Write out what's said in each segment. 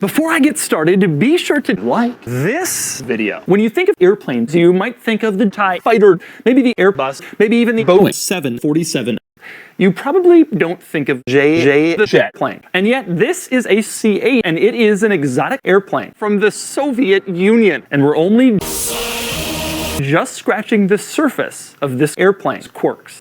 Before I get started, be sure to like this video. When you think of airplanes, you might think of the TIE fighter, maybe the Airbus, maybe even the Boeing 747. You probably don't think of the jet plane. And yet this is a C-8, and it is an exotic airplane from the Soviet Union. And we're only just scratching the surface of this airplane's quirks.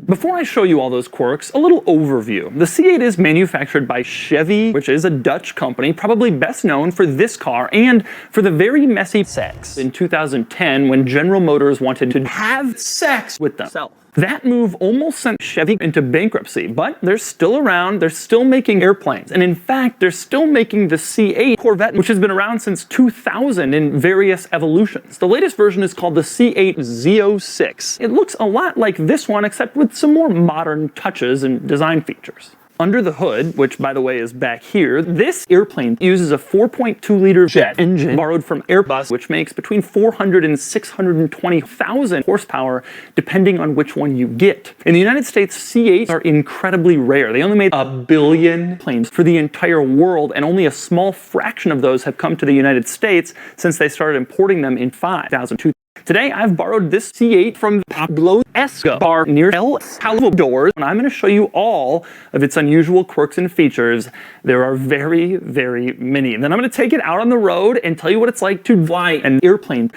Before I show you all those quirks, a little overview. The C-8 is manufactured by Chevy, which is a Dutch company, probably best known for this car and for the very messy sex in 2010 when General Motors wanted to have sex with themselves. That move almost sent Chevy into bankruptcy, but they're still around, they're still making airplanes. And in fact, they're still making the C-8 Corvette, which has been around since 2000 in various evolutions. The latest version is called the C-8 Z06. It looks a lot like this one, except with some more modern touches and design features. Under the hood, which by the way is back here, this airplane uses a 4.2-liter jet engine borrowed from Airbus, which makes between 400 and 620,000 horsepower, depending on which one you get. In the United States, C-8s are incredibly rare. They only made 1 billion planes for the entire world, and only a small fraction of those have come to the United States since they started importing them in 2002. Today, I've borrowed this C-8 from Pablo Escobar near El Salvador, and I'm going to show you all of its unusual quirks and features. There are very, very many. And then I'm going to take it out on the road and tell you what it's like to fly an airplane.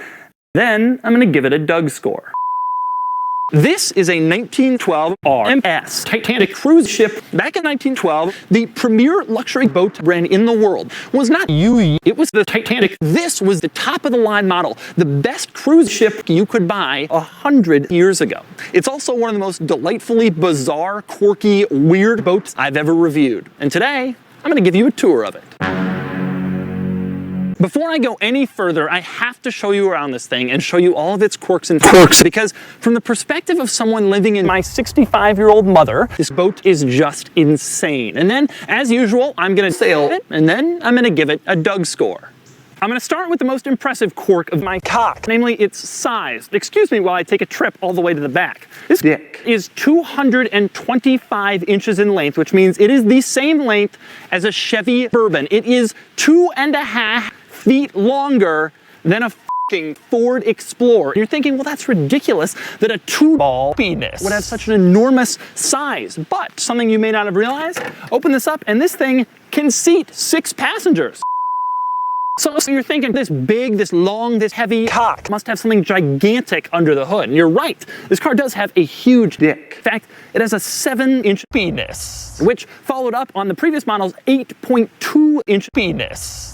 Then I'm going to give it a Doug score. This is a 1912 RMS Titanic cruise ship. Back in 1912, the premier luxury boat brand in the world was not UE, it was the Titanic. This was the top-of-the-line model, the best cruise ship you could buy 100 years ago. It's also one of the most delightfully bizarre, quirky, weird boats I've ever reviewed. And today, I'm going to give you a tour of it. Before I go any further, I have to show you around this thing and show you all of its quirks and quirks, because from the perspective of someone living in my 65-year-old mother, this boat is just insane. And then, as usual, I'm going to sail it, and then I'm going to give it a Doug score. I'm going to start with the most impressive quirk of my cock, namely its size. Excuse me while I take a trip all the way to the back. This dick is 225 inches in length, which means it is the same length as a Chevy Bourbon. It is 2.5 feet longer than a f***ing Ford Explorer. You're thinking, well, that's ridiculous that a two-ball penis would have such an enormous size. But something you may not have realized, open this up and this thing can seat 6 passengers. So you're thinking this big, this long, this heavy cock must have something gigantic under the hood. And you're right. This car does have a huge dick. In fact, it has a 7-inch penis, which followed up on the previous model's 8.2-inch penis.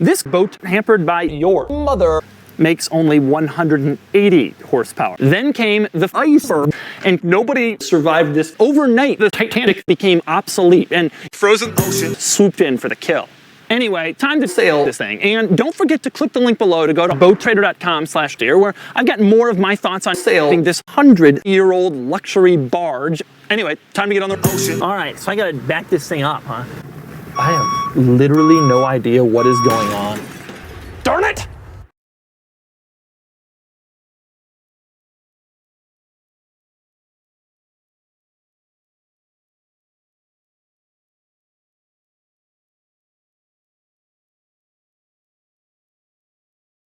This boat, hampered by your mother, makes only 180 horsepower. Then came the iceberg, and nobody survived this. Overnight, the Titanic became obsolete, and frozen ocean swooped in for the kill. Anyway, time to sail this thing. And don't forget to click the link below to go to boattrader.com/deer, where I've got more of my thoughts on sailing this 100-year-old luxury barge. Anyway, time to get on the ocean. All right, so I gotta back this thing up, huh? I have literally no idea what is going on.